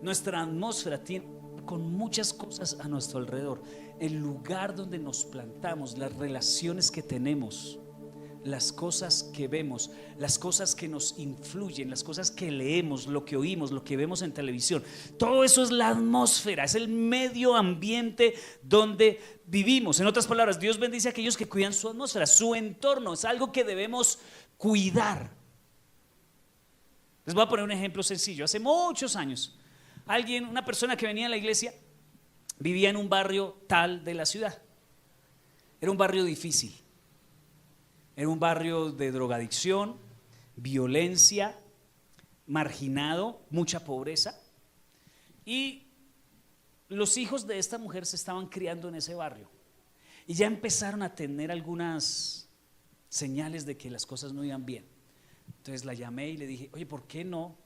Nuestra atmósfera tiene con muchas cosas a nuestro alrededor. El lugar donde nos plantamos, las relaciones que tenemos, las cosas que vemos, las cosas que nos influyen, las cosas que leemos, lo que oímos, lo que vemos en televisión. Todo eso es la atmósfera, es el medio ambiente donde vivimos. En otras palabras, Dios bendice a aquellos que cuidan su atmósfera, su entorno. Es algo que debemos cuidar. Les voy a poner un ejemplo sencillo. Hace muchos años, una persona que venía a la iglesia, vivía en un barrio tal de la ciudad. Era un barrio difícil. Era un barrio de drogadicción, violencia, marginado, mucha pobreza. Y los hijos de esta mujer se estaban criando en ese barrio. Y ya empezaron a tener algunas señales de que las cosas no iban bien. Entonces la llamé y le dije, oye, ¿por qué no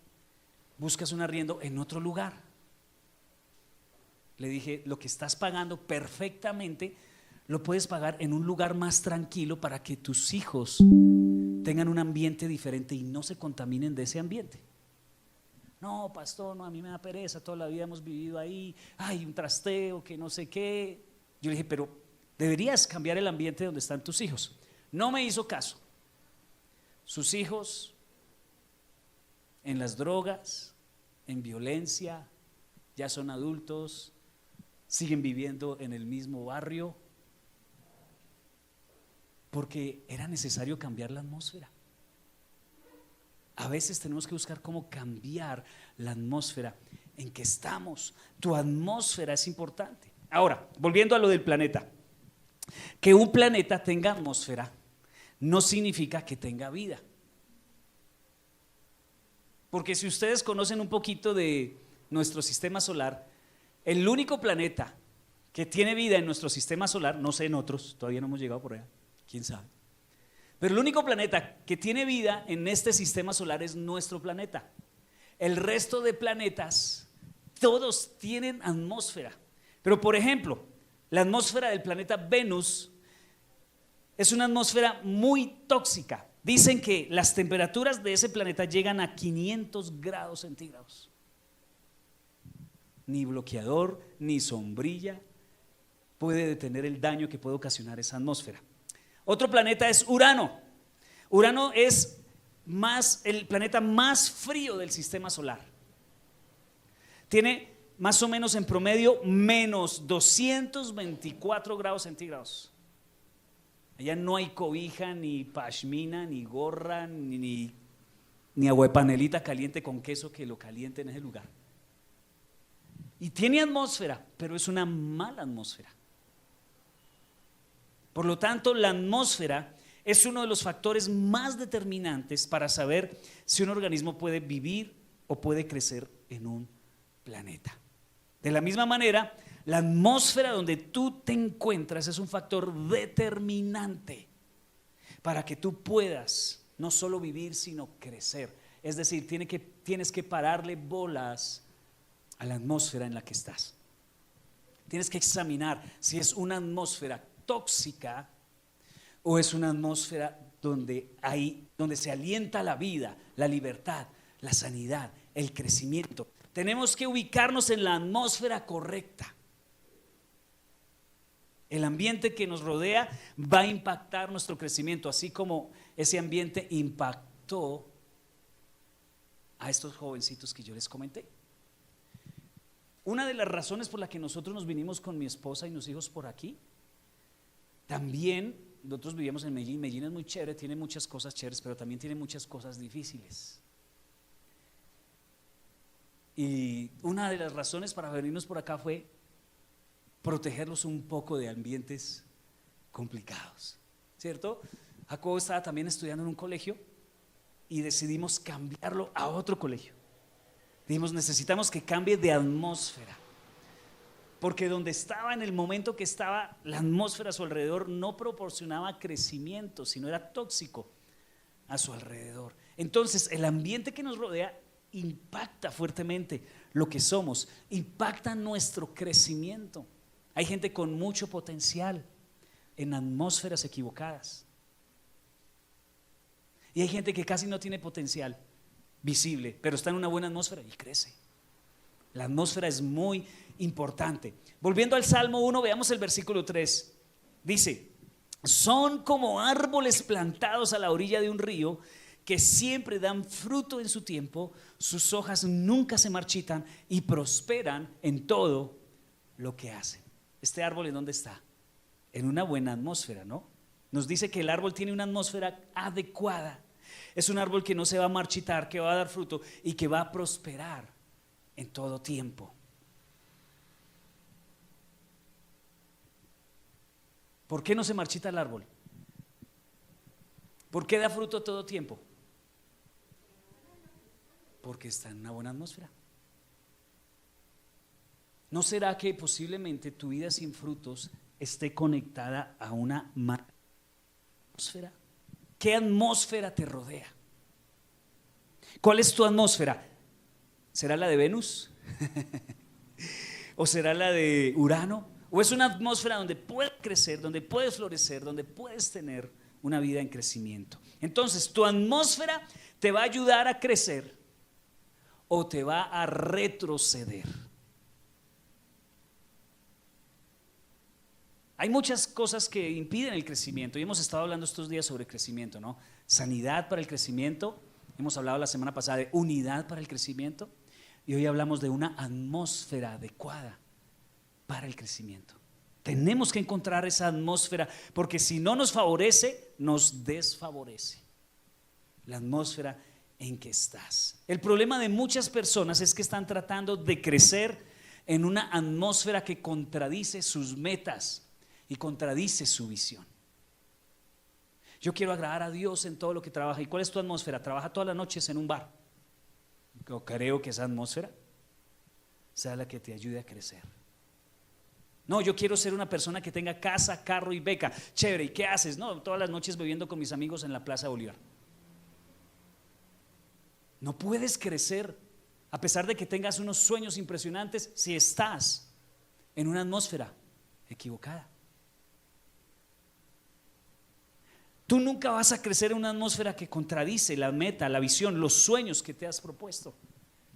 buscas un arriendo en otro lugar? Le dije, lo que estás pagando perfectamente lo puedes pagar en un lugar más tranquilo para que tus hijos tengan un ambiente diferente y no se contaminen de ese ambiente. No, pastor, no, a mí me da pereza, toda la vida hemos vivido ahí, hay un trasteo, que no sé qué. Yo le dije, pero deberías cambiar el ambiente donde están tus hijos. No me hizo caso. Sus hijos en las drogas, en violencia, ya son adultos, siguen viviendo en el mismo barrio, porque era necesario cambiar la atmósfera. A veces tenemos que buscar cómo cambiar la atmósfera en que estamos. Tu atmósfera es importante. Ahora, volviendo a lo del planeta, que un planeta tenga atmósfera no significa que tenga vida. Porque si ustedes conocen un poquito de nuestro sistema solar, el único planeta que tiene vida en nuestro sistema solar, no sé en otros, todavía no hemos llegado por allá, quién sabe, pero el único planeta que tiene vida en este sistema solar es nuestro planeta. El resto de planetas, todos tienen atmósfera. Pero por ejemplo, la atmósfera del planeta Venus es una atmósfera muy tóxica. Dicen que las temperaturas de ese planeta llegan a 500 grados centígrados. Ni bloqueador, ni sombrilla puede detener el daño que puede ocasionar esa atmósfera. Otro planeta es Urano. Urano es el planeta más frío del sistema solar. Tiene más o menos en promedio menos 224 grados centígrados. Allá no hay cobija, ni pashmina, ni gorra, ni agua de panelita caliente con queso que lo caliente en ese lugar. Y tiene atmósfera, pero es una mala atmósfera. Por lo tanto, la atmósfera es uno de los factores más determinantes para saber si un organismo puede vivir o puede crecer en un planeta. De la misma manera, la atmósfera donde tú te encuentras es un factor determinante para que tú puedas no solo vivir, sino crecer. Es decir, tienes que pararle bolas a la atmósfera en la que estás. Tienes que examinar si es una atmósfera tóxica o es una atmósfera donde se alienta la vida, la libertad, la sanidad, el crecimiento. Tenemos que ubicarnos en la atmósfera correcta. El ambiente que nos rodea va a impactar nuestro crecimiento, así como ese ambiente impactó a estos jovencitos que yo les comenté. Una de las razones por la que nosotros nos vinimos con mi esposa y mis hijos por aquí, también nosotros vivíamos en Medellín. Medellín es muy chévere, tiene muchas cosas chéveres, pero también tiene muchas cosas difíciles. Y una de las razones para venirnos por acá fue protegerlos un poco de ambientes complicados, ¿cierto? Jacobo estaba también estudiando en un colegio y decidimos cambiarlo a otro colegio. Dijimos, necesitamos que cambie de atmósfera, porque donde estaba, en el momento que estaba, la atmósfera a su alrededor no proporcionaba crecimiento, sino era tóxico a su alrededor. Entonces, el ambiente que nos rodea impacta fuertemente lo que somos, impacta nuestro crecimiento. Hay gente con mucho potencial en atmósferas equivocadas, y hay gente que casi no tiene potencial visible, pero está en una buena atmósfera y crece. La atmósfera es muy importante. Volviendo al Salmo 1, veamos el versículo 3. Dice: son como árboles plantados a la orilla de un río, que siempre dan fruto en su tiempo, sus hojas nunca se marchitan y prosperan en todo lo que hacen. Este árbol, ¿en dónde está? En una buena atmósfera, ¿no? Nos dice que el árbol tiene una atmósfera adecuada. Es un árbol que no se va a marchitar, que va a dar fruto y que va a prosperar en todo tiempo. ¿Por qué no se marchita el árbol? ¿Por qué da fruto todo tiempo? Porque está en una buena atmósfera. ¿No será que posiblemente tu vida sin frutos esté conectada a una mala atmósfera? ¿Qué atmósfera te rodea? ¿Cuál es tu atmósfera? ¿Será la de Venus? ¿O será la de Urano? ¿O es una atmósfera donde puedes crecer, donde puedes florecer, donde puedes tener una vida en crecimiento? Entonces, tu atmósfera te va a ayudar a crecer o te va a retroceder. Hay muchas cosas que impiden el crecimiento y hemos estado hablando estos días sobre crecimiento, ¿no? Sanidad para el crecimiento, hemos hablado la semana pasada de unidad para el crecimiento y hoy hablamos de una atmósfera adecuada para el crecimiento. Tenemos que encontrar esa atmósfera porque si no nos favorece, nos desfavorece. La atmósfera en que estás. El problema de muchas personas es que están tratando de crecer en una atmósfera que contradice sus metas y contradice su visión. Yo quiero agradar a Dios en todo lo que trabaja. ¿Y cuál es tu atmósfera? ¿Trabaja todas las noches en un bar? Yo creo que esa atmósfera sea la que te ayude a crecer. No, yo quiero ser una persona que tenga casa, carro y beca. Chévere, ¿y qué haces? No, todas las noches bebiendo con mis amigos en la Plaza Bolívar. No puedes crecer a pesar de que tengas unos sueños impresionantes si estás en una atmósfera equivocada. Tú nunca vas a crecer en una atmósfera que contradice la meta, la visión, los sueños que te has propuesto.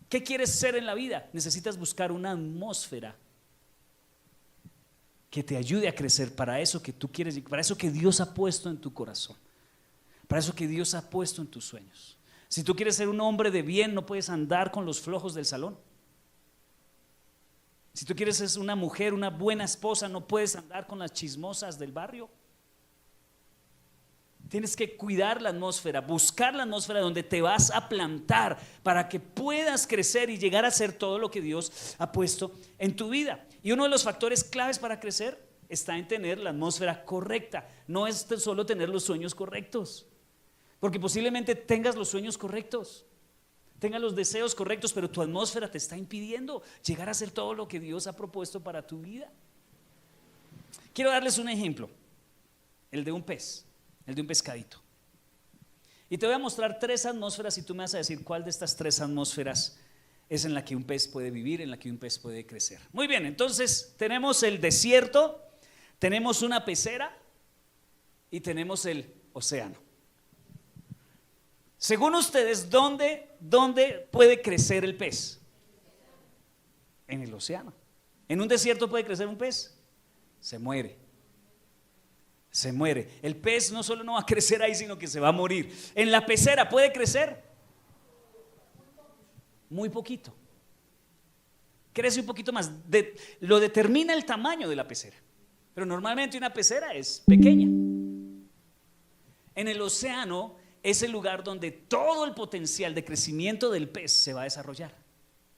¿Qué quieres ser en la vida? Necesitas buscar una atmósfera que te ayude a crecer para eso que tú quieres, para eso que Dios ha puesto en tu corazón, para eso que Dios ha puesto en tus sueños. Si tú quieres ser un hombre de bien, no puedes andar con los flojos del salón. Si tú quieres ser una mujer, una buena esposa, no puedes andar con las chismosas del barrio. Tienes que cuidar la atmósfera, buscar la atmósfera donde te vas a plantar para que puedas crecer y llegar a ser todo lo que Dios ha puesto en tu vida. Y uno de los factores claves para crecer está en tener la atmósfera correcta. No es solo tener los sueños correctos, porque posiblemente tengas los sueños correctos, tengas los deseos correctos, pero tu atmósfera te está impidiendo llegar a ser todo lo que Dios ha propuesto para tu vida. Quiero darles un ejemplo, el de un pez. El de un pescadito. Y te voy a mostrar 3 atmósferas y tú me vas a decir cuál de estas 3 atmósferas es en la que un pez puede vivir, en la que un pez puede crecer. Muy bien, entonces tenemos el desierto, tenemos una pecera y tenemos el océano. Según ustedes, ¿dónde puede crecer el pez? En el océano. ¿En un desierto puede crecer un pez? Se muere. Se muere. El pez no solo no va a crecer ahí, sino que se va a morir. En la pecera puede crecer muy poquito. Crece un poquito más. Lo determina el tamaño de la pecera. Pero normalmente una pecera es pequeña. En el océano es el lugar donde todo el potencial de crecimiento del pez se va a desarrollar,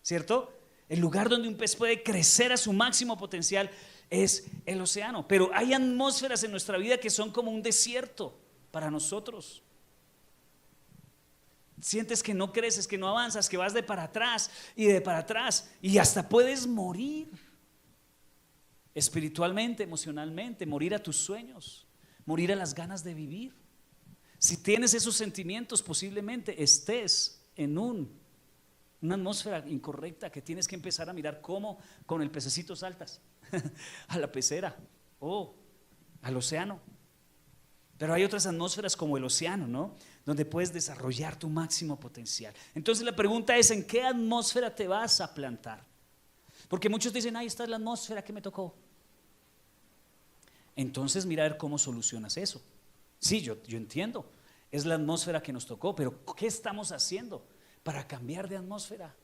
¿cierto? El lugar donde un pez puede crecer a su máximo potencial es el océano. Pero hay atmósferas en nuestra vida que son como un desierto para nosotros. Sientes que no creces, que no avanzas, que vas de para atrás y de para atrás y hasta puedes morir espiritualmente, emocionalmente, morir a tus sueños, morir a las ganas de vivir. Si tienes esos sentimientos, posiblemente estés en una atmósfera incorrecta que tienes que empezar a mirar cómo con el pececito saltas a la pecera o al océano. Pero hay otras atmósferas como el océano, ¿no? Donde puedes desarrollar tu máximo potencial. Entonces la pregunta es: ¿en qué atmósfera te vas a plantar? Porque muchos dicen, ahí está la atmósfera que me tocó. Entonces mira a ver cómo solucionas eso. Sí, yo entiendo, es la atmósfera que nos tocó, pero ¿qué estamos haciendo para cambiar de atmósfera?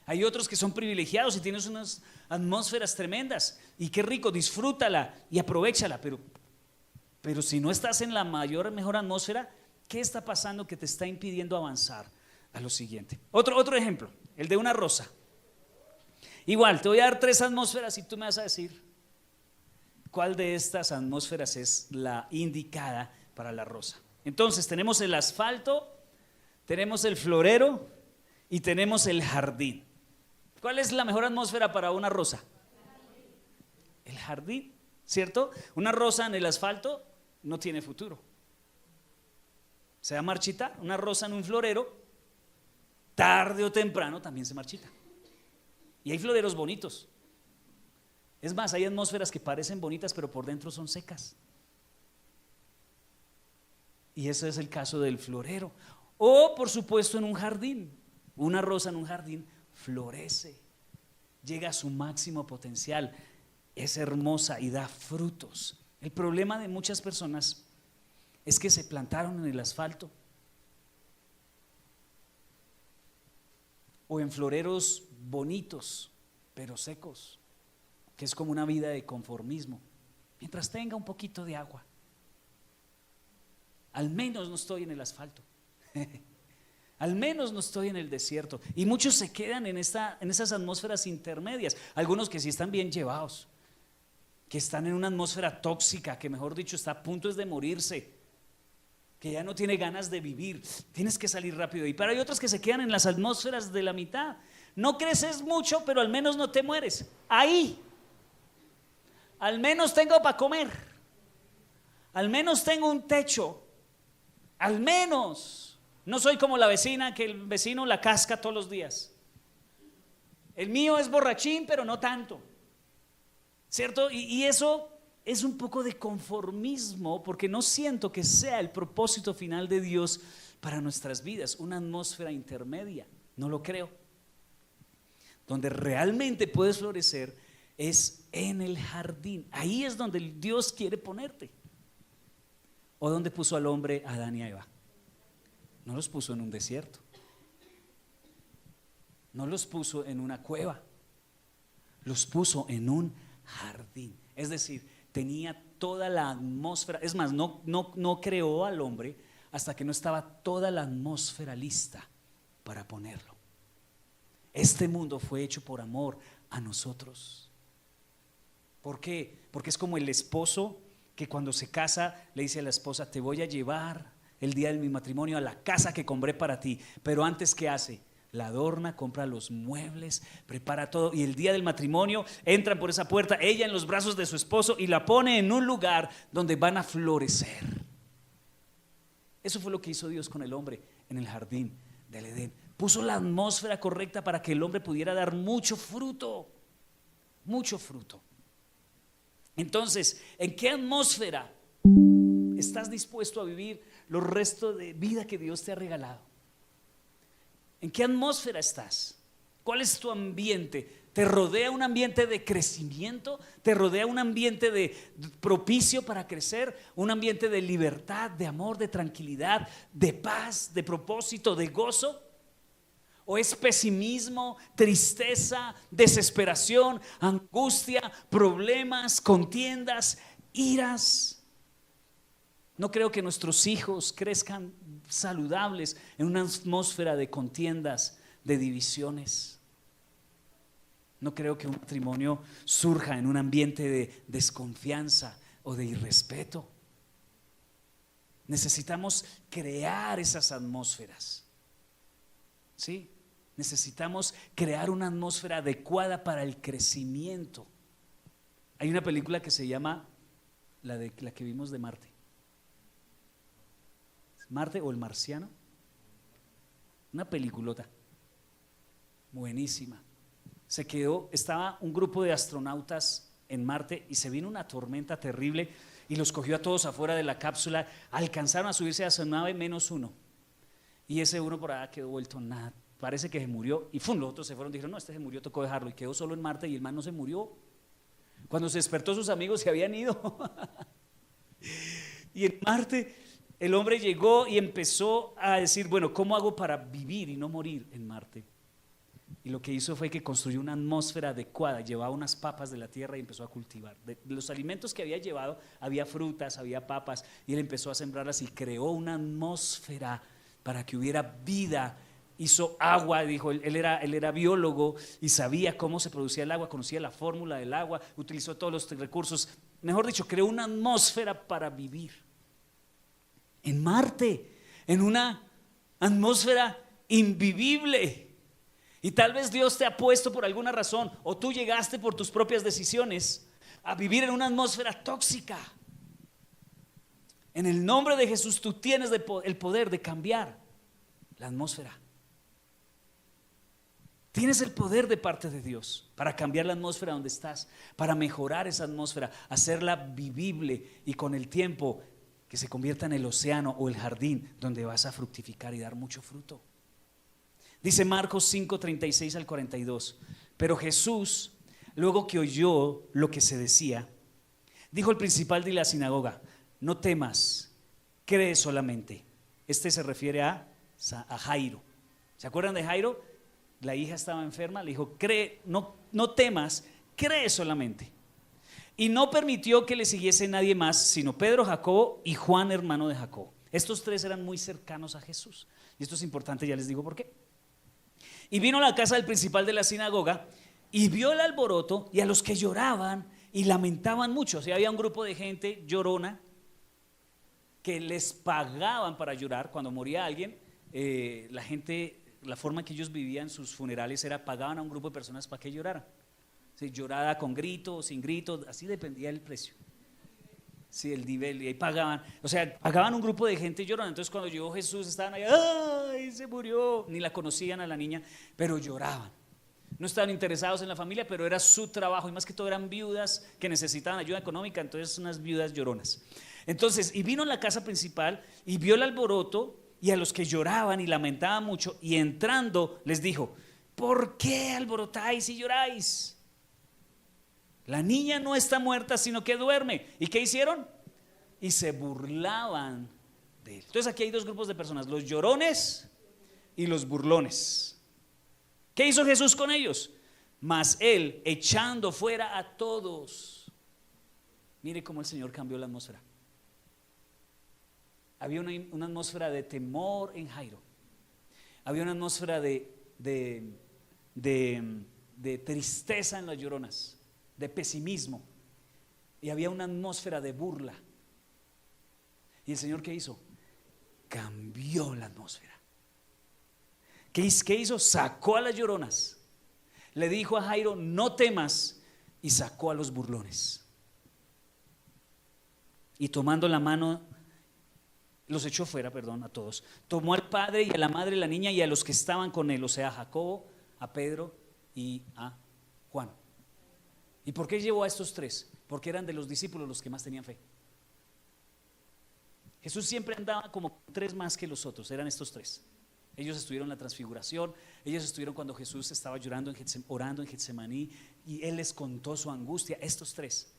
Hay otros que son privilegiados y tienes unas atmósferas tremendas y qué rico, disfrútala y aprovéchala, pero si no estás en la mejor atmósfera, ¿qué está pasando que te está impidiendo avanzar a lo siguiente? Otro ejemplo, el de una rosa. Igual, te voy a dar 3 atmósferas y tú me vas a decir cuál de estas atmósferas es la indicada para la rosa. Entonces tenemos el asfalto, tenemos el florero y tenemos el jardín. ¿Cuál es la mejor atmósfera para una rosa? El jardín, ¿cierto? Una rosa en el asfalto no tiene futuro. Se va a marchitar. Una rosa en un florero, tarde o temprano también se marchita. Y hay floreros bonitos. Es más, hay atmósferas que parecen bonitas, pero por dentro son secas. Y ese es el caso del florero. O, por supuesto, en un jardín. Una rosa en un jardín florece, llega a su máximo potencial, es hermosa y da frutos. El problema de muchas personas es que se plantaron en el asfalto o en floreros bonitos, pero secos, que es como una vida de conformismo. Mientras tenga un poquito de agua, al menos no estoy en el asfalto. Al menos no estoy en el desierto. Y muchos se quedan en esas atmósferas intermedias. Algunos que sí están bien llevados, que están en una atmósfera tóxica, que mejor dicho está a punto de morirse, que ya no tiene ganas de vivir. Tienes que salir rápido. Y hay otros que se quedan en las atmósferas de la mitad. No creces mucho, pero al menos no te mueres. Ahí. Al menos tengo para comer. Al menos tengo un techo. Al menos. No soy como la vecina, que el vecino la casca todos los días. El mío es borrachín, pero no tanto, ¿cierto? Y eso es un poco de conformismo, porque no siento que sea el propósito final de Dios para nuestras vidas, una atmósfera intermedia. No lo creo. Donde realmente puedes florecer es en el jardín. Ahí es donde Dios quiere ponerte. ¿O donde puso al hombre, a Adán y a Eva? No los puso en un desierto, no los puso en una cueva, los puso en un jardín. Es decir, tenía toda la atmósfera. Es más, no creó al hombre hasta que no estaba toda la atmósfera lista para ponerlo. Este mundo fue hecho por amor a nosotros. ¿Por qué? Porque es como el esposo que cuando se casa le dice a la esposa: te voy a llevar el día de mi matrimonio a la casa que compré para ti. Pero antes, ¿qué hace? La adorna, compra los muebles, prepara todo, y el día del matrimonio entran por esa puerta, ella en los brazos de su esposo, y la pone en un lugar donde van a florecer. Eso fue lo que hizo Dios con el hombre en el jardín del Edén. Puso la atmósfera correcta para que el hombre pudiera dar mucho fruto. Mucho fruto. Entonces, ¿en qué atmósfera estás dispuesto a vivir los restos de vida que Dios te ha regalado? ¿En qué atmósfera estás? ¿Cuál es tu ambiente? ¿Te rodea un ambiente de crecimiento? ¿Te rodea un ambiente propicio para crecer? ¿Un ambiente de libertad, de amor, de tranquilidad, de paz, de propósito, de gozo? ¿O es pesimismo, tristeza, desesperación, angustia, problemas, contiendas, iras? No creo que nuestros hijos crezcan saludables en una atmósfera de contiendas, de divisiones. No creo que un matrimonio surja en un ambiente de desconfianza o de irrespeto. Necesitamos crear esas atmósferas. ¿Sí? Necesitamos crear una atmósfera adecuada para el crecimiento. Hay una película que se llama la que vimos de Marte. Marte o el Marciano. Una peliculota buenísima. Estaba un grupo de astronautas en Marte y se vino una tormenta terrible y los cogió a todos afuera de la cápsula. Alcanzaron a subirse a su nave menos uno, y ese uno por allá quedó vuelto nada, parece que se murió. Y ¡fum! Los otros se fueron, dijeron, no, este se murió, tocó dejarlo. Y quedó solo en Marte y el man no se murió. Cuando se despertó, sus amigos se habían ido. Y en Marte el hombre llegó y empezó a decir, bueno, ¿cómo hago para vivir y no morir en Marte? Y lo que hizo fue que construyó una atmósfera adecuada, llevaba unas papas de la tierra y empezó a cultivar. De los alimentos que había llevado, había frutas, había papas, y él empezó a sembrarlas y creó una atmósfera para que hubiera vida. Hizo agua, dijo, él era biólogo y sabía cómo se producía el agua, conocía la fórmula del agua, utilizó todos los recursos, mejor dicho, creó una atmósfera para vivir en Marte, en una atmósfera invivible. Y tal vez Dios te ha puesto por alguna razón, o tú llegaste por tus propias decisiones a vivir en una atmósfera tóxica. En el nombre de Jesús tú tienes el poder de cambiar la atmósfera. Tienes el poder de parte de Dios para cambiar la atmósfera donde estás, para mejorar esa atmósfera, hacerla vivible y con el tiempo que se convierta en el océano o el jardín donde vas a fructificar y dar mucho fruto. Dice Marcos 5, 36 al 42. Pero Jesús, luego que oyó lo que se decía, dijo al principal de la sinagoga: no temas, cree solamente. Este se refiere a Jairo. ¿Se acuerdan de Jairo? La hija estaba enferma, le dijo: cree, no temas, cree solamente. Y no permitió que le siguiese nadie más, sino Pedro, Jacobo y Juan, hermano de Jacobo. Estos tres eran muy cercanos a Jesús. Y esto es importante, ya les digo por qué. Y vino a la casa del principal de la sinagoga y vio el alboroto y a los que lloraban y lamentaban mucho. O sea, había un grupo de gente llorona que les pagaban para llorar. Cuando moría alguien, la gente, la forma en que ellos vivían sus funerales era pagaban a un grupo de personas para que lloraran. Sí, llorada con grito, sin grito, así dependía del precio. Sí, el nivel, y ahí pagaban, o sea, pagaban un grupo de gente llorando. Entonces cuando llegó Jesús estaban ahí, ¡ay, se murió! Ni la conocían a la niña, pero lloraban. No estaban interesados en la familia, pero era su trabajo, y más que todo eran viudas que necesitaban ayuda económica, entonces unas viudas lloronas. Entonces, y vino a la casa principal y vio el alboroto y a los que lloraban y lamentaban mucho, y entrando les dijo: ¿por qué alborotáis y lloráis? La niña no está muerta, sino que duerme. ¿Y qué hicieron? Y se burlaban de él. Entonces aquí hay dos grupos de personas: los llorones y los burlones. ¿Qué hizo Jesús con ellos? Mas él, echando fuera a todos. Mire cómo el Señor cambió la atmósfera. Había una atmósfera de temor en Jairo. Había una atmósfera de tristeza en las lloronas, de pesimismo, y había una atmósfera de burla. ¿Y el Señor qué hizo? Cambió la atmósfera. ¿Qué hizo? Sacó a las lloronas, le dijo a Jairo: no temas, y sacó a los burlones. Y tomando la mano, los echó fuera, a todos. Tomó al padre y a la madre de la niña y a los que estaban con él, o sea, a Jacobo, a Pedro y a Juan. ¿Y por qué llevó a estos tres? Porque eran de los discípulos los que más tenían fe. Jesús siempre andaba como tres más que los otros, eran estos tres. Ellos estuvieron en la transfiguración, ellos estuvieron cuando Jesús estaba orando en Getsemaní, y él les contó su angustia. Estos tres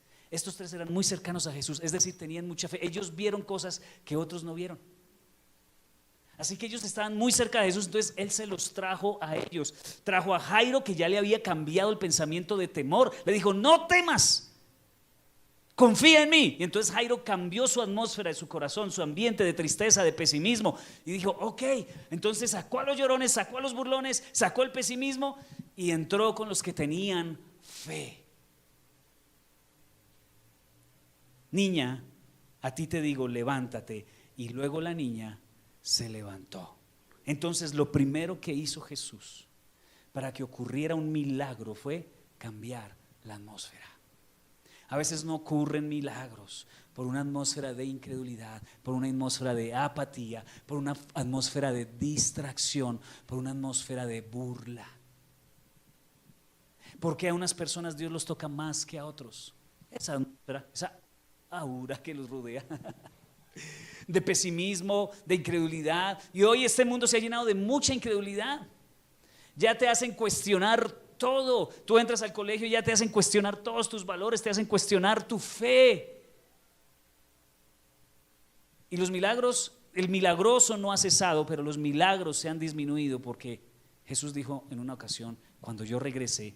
eran muy cercanos a Jesús, es decir, tenían mucha fe. Ellos vieron cosas que otros no vieron. Así que ellos estaban muy cerca de Jesús, entonces él se los trajo a ellos. Trajo a Jairo, que ya le había cambiado el pensamiento de temor. Le dijo: no temas, confía en mí. Y entonces Jairo cambió su atmósfera de su corazón, su ambiente de tristeza, de pesimismo, y dijo: ok. Entonces sacó a los llorones, sacó a los burlones, sacó el pesimismo y entró con los que tenían fe. Niña, a ti te digo, levántate. Y luego la niña se levantó. Entonces lo primero que hizo Jesús para que ocurriera un milagro fue cambiar la atmósfera. A veces no ocurren milagros por una atmósfera de incredulidad, por una atmósfera de apatía, por una atmósfera de distracción, por una atmósfera de burla. Porque a unas personas Dios los toca más que a otros. Esa atmósfera, esa aura que los rodea de pesimismo, de incredulidad. Y hoy este mundo se ha llenado de mucha incredulidad. ya te hacen cuestionar todo. Tú entras al colegio y ya te hacen cuestionar todos tus valores, te hacen cuestionar tu fe. Y los milagros, el milagroso no ha cesado, pero los milagros se han disminuido porque Jesús dijo en una ocasión: cuando yo regrese,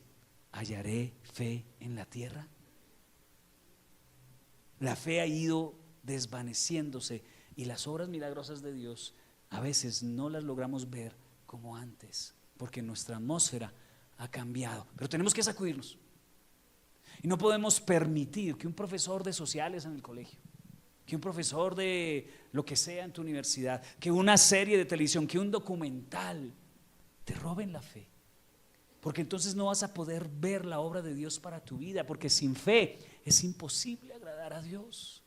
¿hallaré fe en la tierra? La fe ha ido desvaneciéndose y las obras milagrosas de Dios a veces no las logramos ver como antes, porque nuestra atmósfera ha cambiado. Pero tenemos que sacudirnos y no podemos permitir que un profesor de sociales en el colegio, que un profesor de lo que sea en tu universidad, que una serie de televisión, que un documental te roben la fe, porque entonces no vas a poder ver la obra de Dios para tu vida, porque sin fe es imposible agradar a Dios.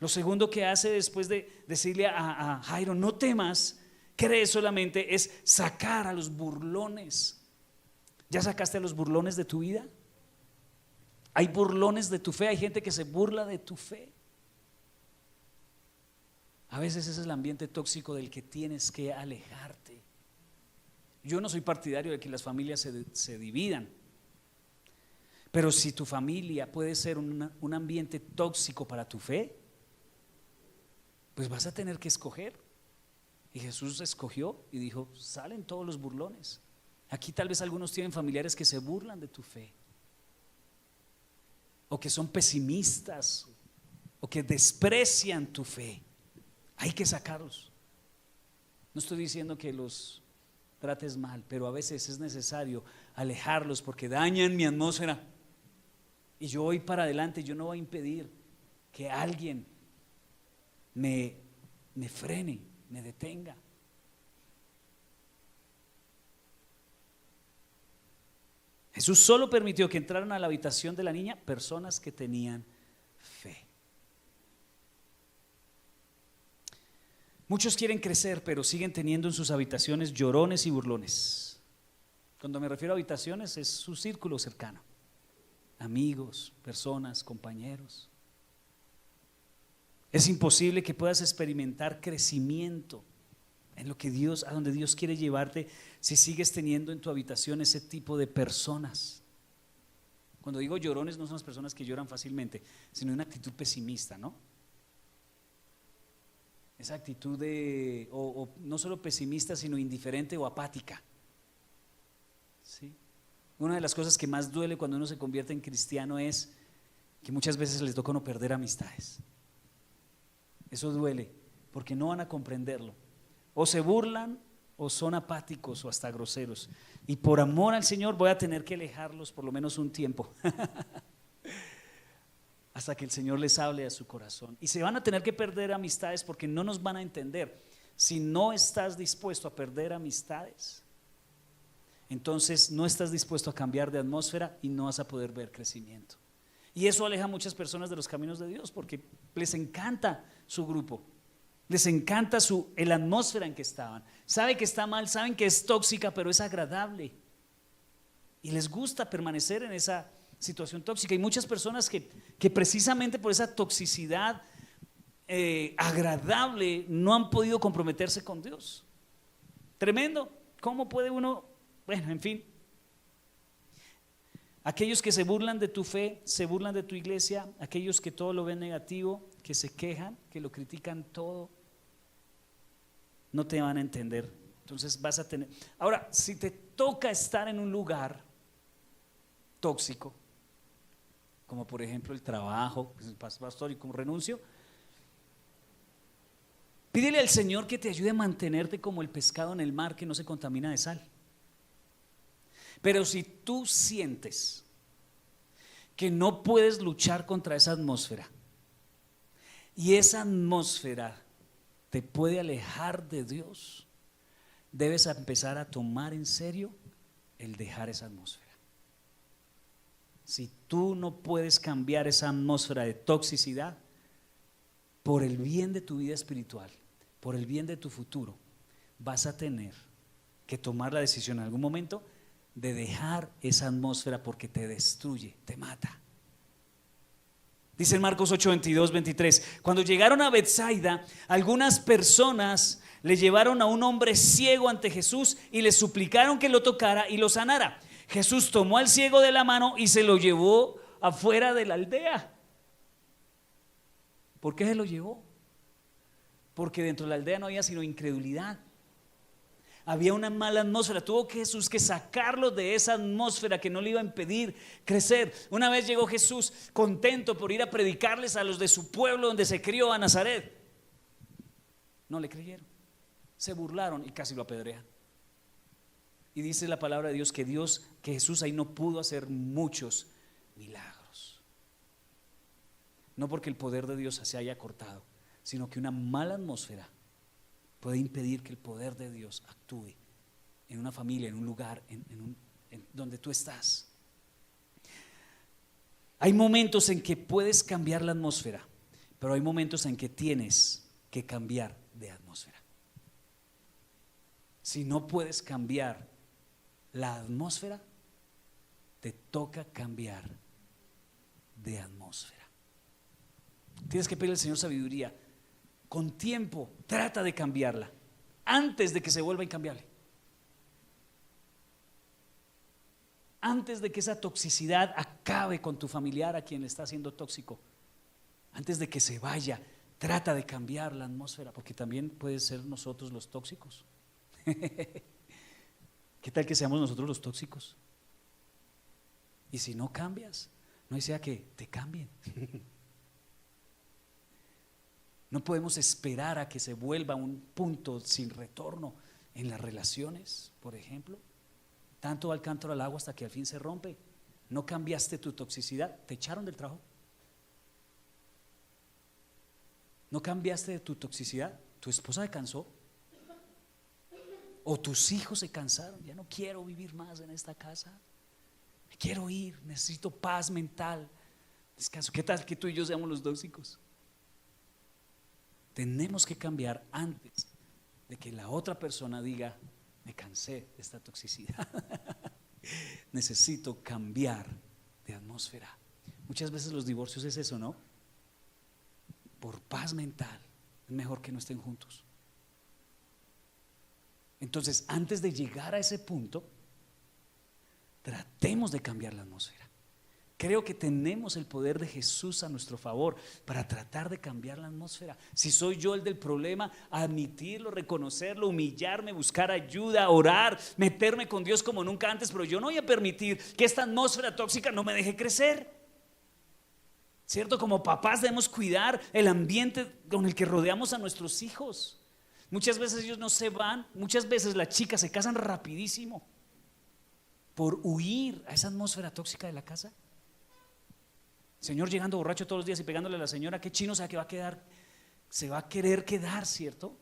Lo segundo que hace después de decirle a Jairo: no temas, cree solamente, es sacar a los burlones. ¿Ya sacaste a los burlones de tu vida? Hay burlones de tu fe, hay gente que se burla de tu fe. A veces ese es el ambiente tóxico del que tienes que alejarte. Yo no soy partidario de que las familias se dividan, pero si tu familia puede ser un ambiente tóxico para tu fe, pues vas a tener que escoger. Y Jesús escogió y dijo: salen todos los burlones. Aquí tal vez algunos tienen familiares que se burlan de tu fe, o que son pesimistas, o que desprecian tu fe. Hay que sacarlos. No estoy diciendo que los trates mal, pero a veces es necesario alejarlos porque dañan mi atmósfera. Y yo voy para adelante, yo no voy a impedir que alguien me frene, me detenga. Jesús solo permitió que entraran a la habitación de la niña personas que tenían fe. Muchos quieren crecer, pero siguen teniendo en sus habitaciones llorones y burlones. Cuando me refiero a habitaciones, es su círculo cercano: amigos, personas, compañeros. Es imposible que puedas experimentar crecimiento en lo que Dios, a donde Dios quiere llevarte, si sigues teniendo en tu habitación ese tipo de personas. Cuando digo llorones, no son las personas que lloran fácilmente, sino una actitud pesimista, ¿no? Esa actitud de, o no solo pesimista, sino indiferente o apática. ¿Sí? Una de las cosas que más duele cuando uno se convierte en cristiano es que muchas veces les toca no perder amistades. Eso duele, porque no van a comprenderlo. O se burlan, o son apáticos, o hasta groseros. Y por amor al Señor voy a tener que alejarlos por lo menos un tiempo hasta que el Señor les hable a su corazón. Y se van a tener que perder amistades porque no nos van a entender. Si no estás dispuesto a perder amistades, entonces no estás dispuesto a cambiar de atmósfera y no vas a poder ver crecimiento. Y eso aleja a muchas personas de los caminos de Dios porque les encanta su grupo, les encanta la atmósfera en que estaban. Saben que está mal, saben que es tóxica, pero es agradable. Y les gusta permanecer en esa situación tóxica. Y muchas personas que precisamente por esa toxicidad agradable no han podido comprometerse con Dios. Tremendo. ¿Cómo puede uno? Bueno, en fin. Aquellos que se burlan de tu fe, se burlan de tu iglesia, aquellos que todo lo ven negativo, que se quejan, que lo critican todo, no te van a entender. Entonces vas a tener. Ahora, si te toca estar en un lugar tóxico, como por ejemplo el trabajo, pastor, y como renuncio, pídele al Señor que te ayude a mantenerte como el pescado en el mar que no se contamina de sal. Pero si tú sientes que no puedes luchar contra esa atmósfera y esa atmósfera te puede alejar de Dios, debes empezar a tomar en serio el dejar esa atmósfera. Si tú no puedes cambiar esa atmósfera de toxicidad, por el bien de tu vida espiritual, por el bien de tu futuro, vas a tener que tomar la decisión en algún momento de dejar esa atmósfera porque te destruye, te mata. Dice en Marcos 8, 22, 23: cuando llegaron a Betsaida, algunas personas le llevaron a un hombre ciego ante Jesús y le suplicaron que lo tocara y lo sanara. Jesús tomó al ciego de la mano y se lo llevó afuera de la aldea. ¿Por qué se lo llevó? Porque dentro de la aldea no había sino incredulidad. Había una mala atmósfera. Tuvo que Jesús que sacarlo de esa atmósfera que no le iba a impedir crecer. Una vez llegó Jesús contento por ir a predicarles a los de su pueblo donde se crió, a Nazaret. No le creyeron, se burlaron y casi lo apedrean. Y dice la palabra de Dios que Jesús ahí no pudo hacer muchos milagros. No porque el poder de Dios se haya cortado, sino que una mala atmósfera puede impedir que el poder de Dios actúe en una familia, en un lugar, en donde tú estás. Hay momentos en que puedes cambiar la atmósfera, pero hay momentos en que tienes que cambiar de atmósfera. Si no puedes cambiar la atmósfera, te toca cambiar de atmósfera. Tienes que pedirle al Señor sabiduría. Con tiempo, trata de cambiarla antes de que se vuelva incambiable. Antes de que esa toxicidad acabe con tu familiar a quien le está haciendo tóxico. Antes de que se vaya, trata de cambiar la atmósfera, porque también puede ser nosotros los tóxicos. ¿Qué tal que seamos nosotros los tóxicos? Y si no cambias, no sea que te cambien. No podemos esperar a que se vuelva un punto sin retorno en las relaciones, por ejemplo. Tanto va el cántaro al agua hasta que al fin se rompe. No cambiaste tu toxicidad, te echaron del trabajo. No cambiaste de tu toxicidad, tu esposa se cansó. O tus hijos se cansaron, ya no quiero vivir más en esta casa. Me quiero ir, necesito paz mental, descanso. ¿Qué tal que tú y yo seamos los tóxicos? Tenemos que cambiar antes de que la otra persona diga: me cansé de esta toxicidad. Necesito cambiar de atmósfera. Muchas veces los divorcios es eso, ¿no? Por paz mental, es mejor que no estén juntos. Entonces, antes de llegar a ese punto, tratemos de cambiar la atmósfera. Creo que tenemos el poder de Jesús a nuestro favor para tratar de cambiar la atmósfera. Si soy yo el del problema, admitirlo, reconocerlo, humillarme, buscar ayuda, orar, meterme con Dios como nunca antes, pero yo no voy a permitir que esta atmósfera tóxica no me deje crecer. ¿Cierto? Como papás debemos cuidar el ambiente con el que rodeamos a nuestros hijos. Muchas veces ellos no se van, muchas veces las chicas se casan rapidísimo por huir a esa atmósfera tóxica de la casa. Señor llegando borracho todos los días y pegándole a la señora, qué chino sea que va a quedar, se va a querer quedar, ¿cierto?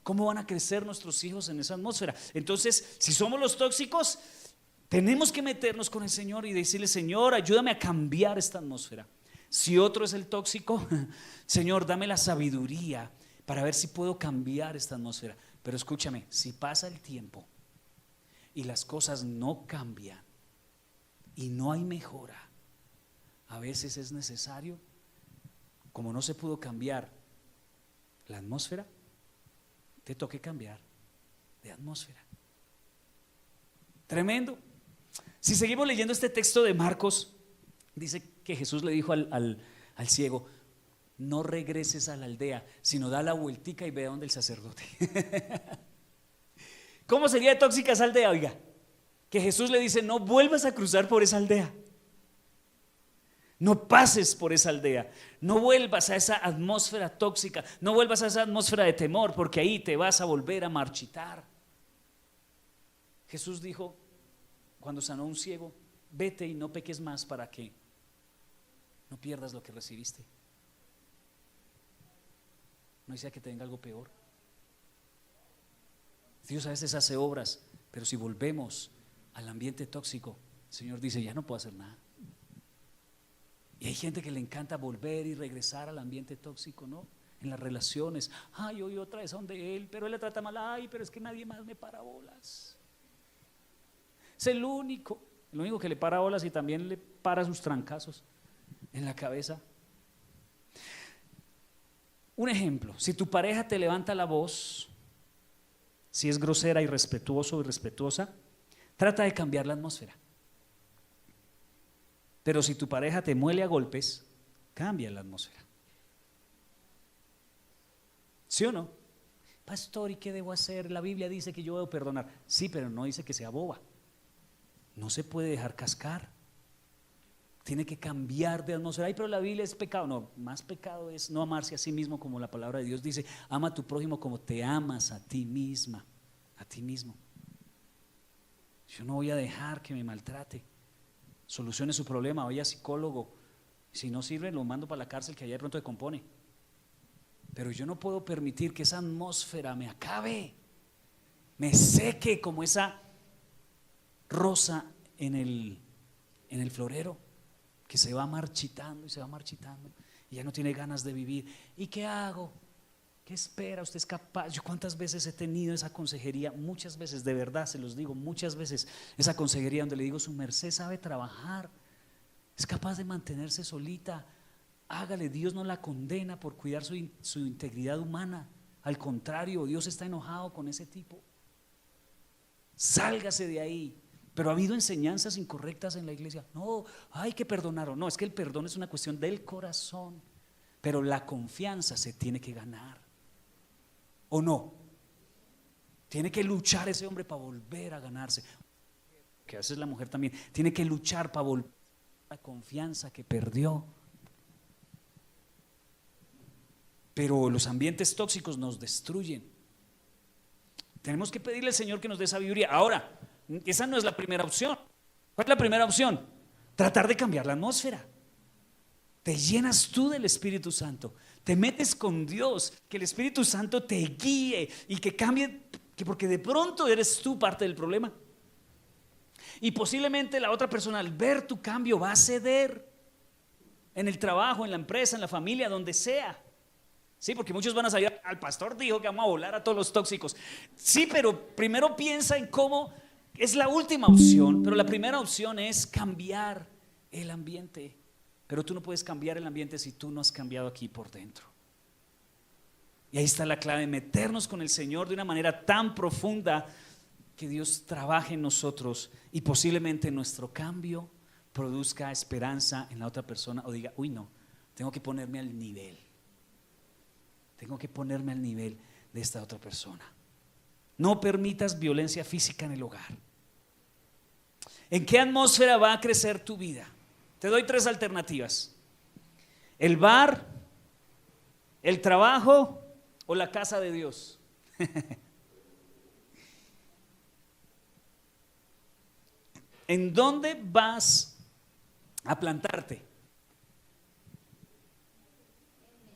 ¿Cómo van a crecer nuestros hijos en esa atmósfera? Entonces, si somos los tóxicos, tenemos que meternos con el Señor y decirle: Señor, ayúdame a cambiar esta atmósfera. Si otro es el tóxico, Señor, dame la sabiduría para ver si puedo cambiar esta atmósfera. Pero escúchame, si pasa el tiempo y las cosas no cambian y no hay mejora, a veces es necesario, como no se pudo cambiar la atmósfera, te toque cambiar de atmósfera. Tremendo. Si seguimos leyendo este texto de Marcos, dice que Jesús le dijo al ciego: no regreses a la aldea, sino da la vueltica y ve a donde el sacerdote. ¿Cómo sería de tóxica esa aldea? Oiga, que Jesús le dice: no vuelvas a cruzar por esa aldea. No pases por esa aldea, no vuelvas a esa atmósfera tóxica, no vuelvas a esa atmósfera de temor, porque ahí te vas a volver a marchitar. Jesús dijo cuando sanó a un ciego: vete y no peques más para que no pierdas lo que recibiste. No sea que te venga algo peor. Dios a veces hace obras, pero si volvemos al ambiente tóxico, el Señor dice: ya no puedo hacer nada. Y hay gente que le encanta volver y regresar al ambiente tóxico, ¿no? En las relaciones: ay, hoy otra vez a donde él, pero él le trata mal. Ay, pero es que nadie más me para bolas. Es el único que le para bolas y también le para sus trancazos en la cabeza. Un ejemplo, si tu pareja te levanta la voz, si es grosera, irrespetuoso o irrespetuosa, trata de cambiar la atmósfera. Pero si tu pareja te muele a golpes, cambia la atmósfera. ¿Sí o no? Pastor, ¿y qué debo hacer? La Biblia dice que yo debo perdonar. Sí, pero no dice que sea boba. No se puede dejar cascar. Tiene que cambiar de atmósfera. Ay, pero la Biblia es pecado. No, más pecado es no amarse a sí mismo, como la palabra de Dios dice. Ama a tu prójimo como te amas a ti misma, a ti mismo. Yo no voy a dejar que me maltrate. Solucione su problema, vaya a psicólogo. Si no sirve, lo mando para la cárcel, que allá de pronto se compone. Pero yo no puedo permitir que esa atmósfera me acabe, me seque como esa rosa en el florero, que se va marchitando y se va marchitando y ya no tiene ganas de vivir. ¿Y qué hago? ¿Qué espera? ¿Usted es capaz? Yo cuántas veces he tenido esa consejería, muchas veces, de verdad se los digo, muchas veces esa consejería donde le digo, su merced sabe trabajar, es capaz de mantenerse solita, hágale, Dios no la condena por cuidar su integridad humana, al contrario, Dios está enojado con ese tipo. Sálgase de ahí. Pero ha habido enseñanzas incorrectas en la iglesia. No, hay que perdonar o no, es que el perdón es una cuestión del corazón, pero la confianza se tiene que ganar. ¿O no? Tiene que luchar ese hombre para volver a ganarse. Que a veces la mujer también tiene que luchar para volver a la confianza que perdió. Pero los ambientes tóxicos nos destruyen. Tenemos que pedirle al Señor que nos dé sabiduría. Ahora, esa no es la primera opción. ¿Cuál es la primera opción? Tratar de cambiar la atmósfera. Te llenas tú del Espíritu Santo, te metes con Dios, que el Espíritu Santo te guíe y que cambie, porque de pronto eres tú parte del problema. Y posiblemente la otra persona, al ver tu cambio, va a ceder en el trabajo, en la empresa, en la familia, donde sea. Sí, porque muchos van a salir, al pastor dijo que vamos a volar a todos los tóxicos. Sí, pero primero piensa en cómo, es la última opción, pero la primera opción es cambiar el ambiente. Pero tú no puedes cambiar el ambiente si tú no has cambiado aquí por dentro. Y ahí está la clave, meternos con el Señor de una manera tan profunda que Dios trabaje en nosotros y posiblemente nuestro cambio produzca esperanza en la otra persona o diga, uy no, tengo que ponerme al nivel. Tengo que ponerme al nivel de esta otra persona. No permitas violencia física en el hogar. ¿En qué atmósfera va a crecer tu vida? Te doy 3 alternativas: el bar, el trabajo o la casa de Dios. ¿En dónde vas a plantarte?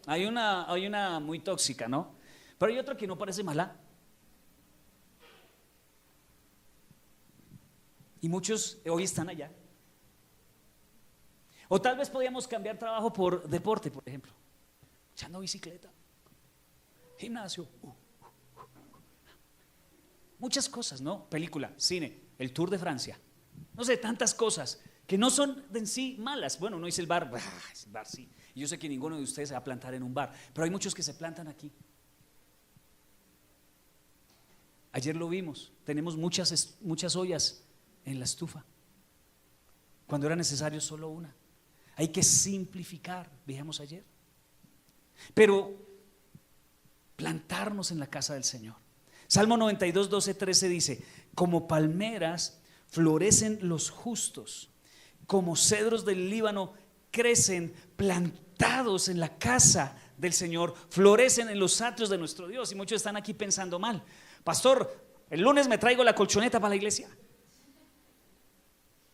Hay una muy tóxica, ¿no? Pero hay otra que no parece mala. Y muchos hoy están allá. O tal vez podíamos cambiar trabajo por deporte, por ejemplo. Echando bicicleta, gimnasio, muchas cosas, ¿no? Película, cine, el Tour de Francia. No sé, tantas cosas que no son en sí malas. Bueno, uno dice el bar sí. Y yo sé que ninguno de ustedes se va a plantar en un bar, pero hay muchos que se plantan aquí. Ayer lo vimos, tenemos muchas ollas en la estufa, cuando era necesario solo una. Hay que simplificar, veíamos ayer. Pero plantarnos en la casa del Señor. Salmo 92, 12, 13 dice: como palmeras florecen los justos, como cedros del Líbano crecen plantados en la casa del Señor, florecen en los atrios de nuestro Dios. Y muchos están aquí pensando mal: pastor, el lunes me traigo la colchoneta para la iglesia,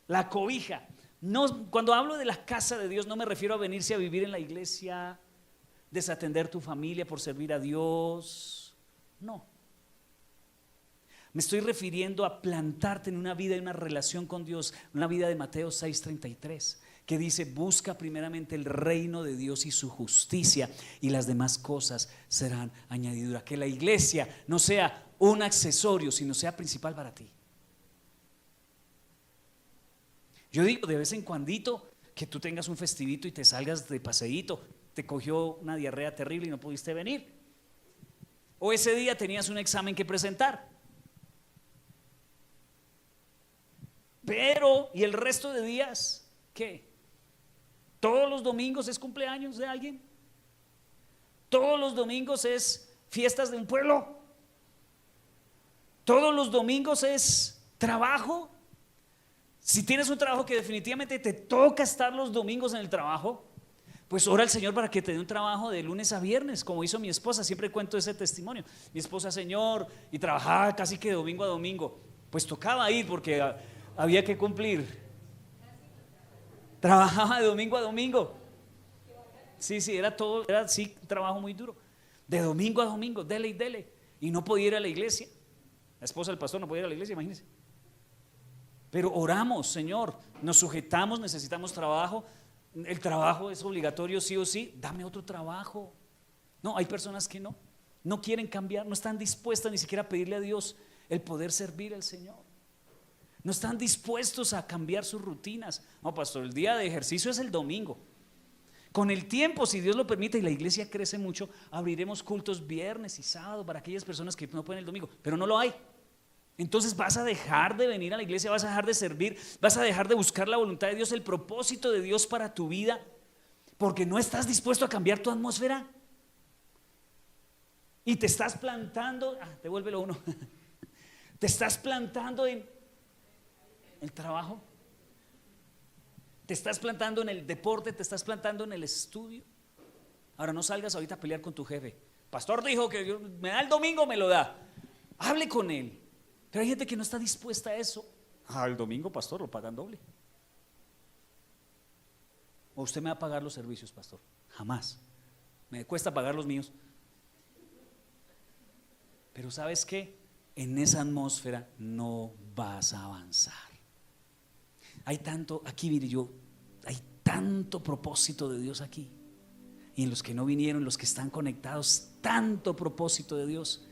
la cobija. No, cuando hablo de la casa de Dios no me refiero a venirse a vivir en la iglesia, desatender tu familia por servir a Dios. No. Me estoy refiriendo a plantarte en una vida y una relación con Dios, una vida de Mateo 6:33, que dice: busca primeramente el reino de Dios y su justicia, y las demás cosas serán añadiduras. Que la iglesia no sea un accesorio, sino sea principal para ti. Yo digo, de vez en cuandito, que tú tengas un festivito y te salgas de paseíto, te cogió una diarrea terrible y no pudiste venir. O ese día tenías un examen que presentar. Pero, ¿y el resto de días qué? ¿Todos los domingos es cumpleaños de alguien? ¿Todos los domingos es fiestas de un pueblo? ¿Todos los domingos es trabajo? Si tienes un trabajo que definitivamente te toca estar los domingos en el trabajo, pues ora al Señor para que te dé un trabajo de lunes a viernes, como hizo mi esposa. Siempre cuento ese testimonio. Mi esposa, Señor, y trabajaba casi que de domingo a domingo. Pues tocaba ir porque había que cumplir. Trabajaba de domingo a domingo. Sí, era todo, era sí, un trabajo muy duro. De domingo a domingo, dele y dele. Y no podía ir a la iglesia. La esposa del pastor no podía ir a la iglesia, imagínense. Pero oramos, Señor, nos sujetamos, necesitamos trabajo. El trabajo es obligatorio sí o sí. Dame otro trabajo. No, hay personas que no quieren cambiar, no están dispuestas ni siquiera a pedirle a Dios el poder servir al Señor. No están dispuestos a cambiar sus rutinas. No, pastor, el día de ejercicio es el domingo. Con el tiempo, si Dios lo permite y la iglesia crece mucho, abriremos cultos viernes y sábado para aquellas personas que no pueden el domingo, pero no lo hay. Entonces vas a dejar de venir a la iglesia, vas a dejar de servir, vas a dejar de buscar la voluntad de Dios, el propósito de Dios para tu vida, porque no estás dispuesto a cambiar tu atmósfera. Y te estás plantando, devuélvelo uno, te estás plantando en el trabajo, te estás plantando en el deporte, te estás plantando en el estudio. Ahora no salgas ahorita a pelear con tu jefe. Pastor dijo que me da el domingo, me lo da. Hable con él. Pero hay gente que no está dispuesta a eso. El domingo, pastor, lo pagan doble. ¿O usted me va a pagar los servicios, pastor? Jamás. Me cuesta pagar los míos. Pero ¿sabes qué? En esa atmósfera no vas a avanzar. Hay tanto, aquí mire yo, hay tanto propósito de Dios aquí. Y en los que no vinieron, los que están conectados, tanto propósito de Dios.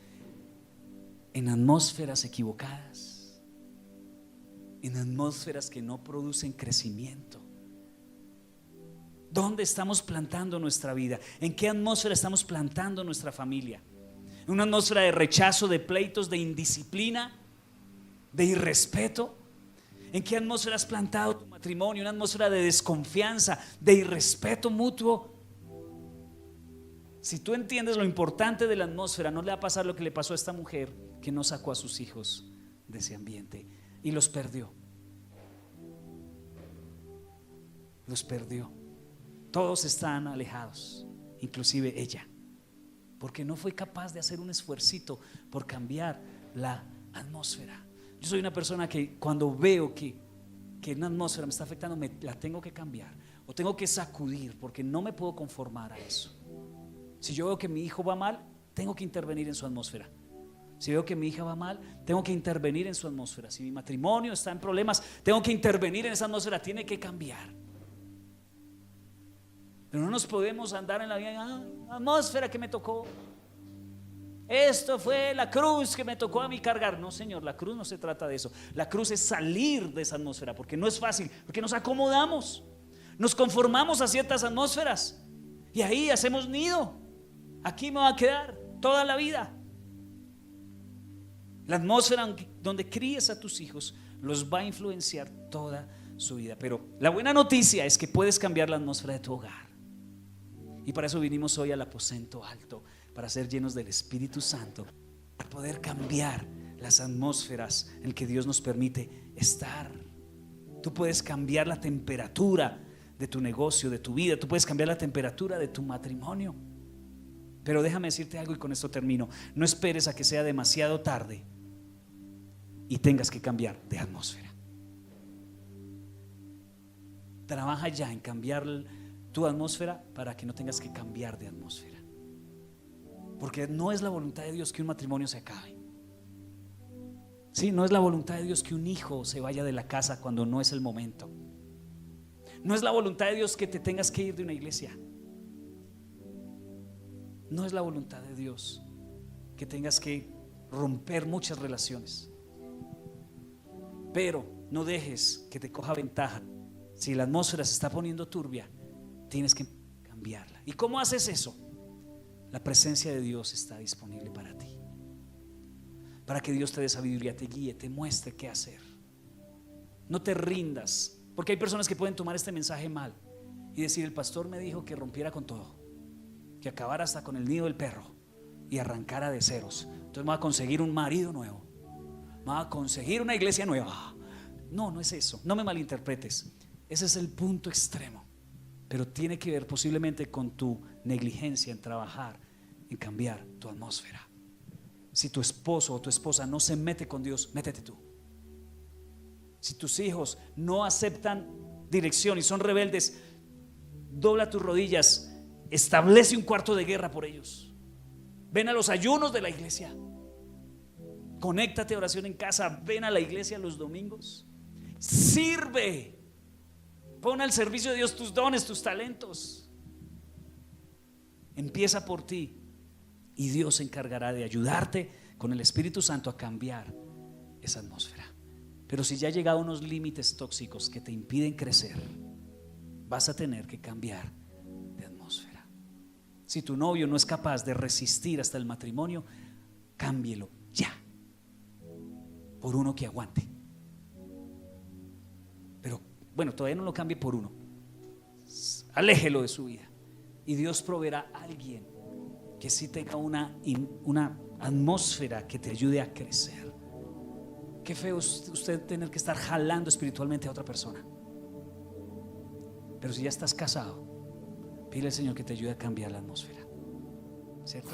En atmósferas equivocadas, en atmósferas que no producen crecimiento. ¿Dónde estamos plantando nuestra vida? ¿En qué atmósfera estamos plantando nuestra familia? ¿En una atmósfera de rechazo, de pleitos, de indisciplina, de irrespeto? ¿En qué atmósfera has plantado tu matrimonio? ¿Una atmósfera de desconfianza, de irrespeto mutuo? Si tú entiendes lo importante de la atmósfera, no le va a pasar lo que le pasó a esta mujer que no sacó a sus hijos de ese ambiente y los perdió. Los perdió. Todos están alejados, inclusive ella, porque no fue capaz de hacer un esfuercito por cambiar la atmósfera. Yo soy una persona que cuando veo que una atmósfera me está afectando, la tengo que cambiar o tengo que sacudir, porque no me puedo conformar a eso. Si yo veo que mi hijo va mal, tengo que intervenir en su atmósfera. Si veo que mi hija va mal, tengo que intervenir en su atmósfera. Si mi matrimonio está en problemas, tengo que intervenir en esa atmósfera. Tiene que cambiar. Pero no nos podemos andar en la vida, atmósfera que me tocó. Esto fue la cruz que me tocó a mí cargar. No, Señor, la cruz no se trata de eso. La cruz es salir de esa atmósfera, porque no es fácil, porque nos acomodamos, nos conformamos a ciertas atmósferas y ahí hacemos nido. Aquí me va a quedar toda la vida. La atmósfera donde críes a tus hijos los va a influenciar toda su vida. Pero la buena noticia es que puedes cambiar la atmósfera de tu hogar. Y para eso vinimos hoy al aposento alto, para ser llenos del Espíritu Santo, para poder cambiar las atmósferas en que Dios nos permite estar. Tú puedes cambiar la temperatura de tu negocio, de tu vida. Tú puedes cambiar la temperatura de tu matrimonio. Pero déjame decirte algo y con esto termino. No esperes a que sea demasiado tarde y tengas que cambiar de atmósfera. Trabaja ya en cambiar tu atmósfera para que no tengas que cambiar de atmósfera. Porque no es la voluntad de Dios que un matrimonio se acabe. Sí, no es la voluntad de Dios que un hijo se vaya de la casa cuando no es el momento. No es la voluntad de Dios que te tengas que ir de una iglesia. No es la voluntad de Dios que tengas que romper muchas relaciones. Pero no dejes que te coja ventaja. Si la atmósfera se está poniendo turbia, tienes que cambiarla. ¿Y cómo haces eso? La presencia de Dios está disponible para ti, para que Dios te dé sabiduría, te guíe, te muestre qué hacer. No te rindas, porque hay personas que pueden tomar este mensaje mal y decir: el pastor me dijo que rompiera con todo, que acabara hasta con el nido del perro y arrancara de ceros. Entonces me va a conseguir un marido nuevo, me va a conseguir una iglesia nueva. No, no es eso, no me malinterpretes. Ese es el punto extremo, pero tiene que ver posiblemente con tu negligencia en trabajar, en cambiar tu atmósfera. Si tu esposo o tu esposa no se mete con Dios, métete tú. Si tus hijos no aceptan dirección y son rebeldes, dobla tus rodillas, establece un cuarto de guerra por ellos. Ven a los ayunos de la iglesia, conéctate a oración en casa, ven a la iglesia los domingos, sirve, pon al servicio de Dios tus dones, tus talentos. Empieza por ti y Dios se encargará de ayudarte con el Espíritu Santo a cambiar esa atmósfera. Pero si ya ha llegado a unos límites tóxicos que te impiden crecer, vas a tener que cambiar de atmósfera. Si tu novio no es capaz de resistir hasta el matrimonio, cámbielo ya por uno que aguante. Pero bueno, todavía no lo cambie por uno, aléjelo de su vida y Dios proveerá a alguien que sí tenga una atmósfera que te ayude a crecer. Qué feo usted tener que estar jalando espiritualmente a otra persona. Pero si ya estás casado, pide al Señor que te ayude a cambiar la atmósfera, ¿cierto?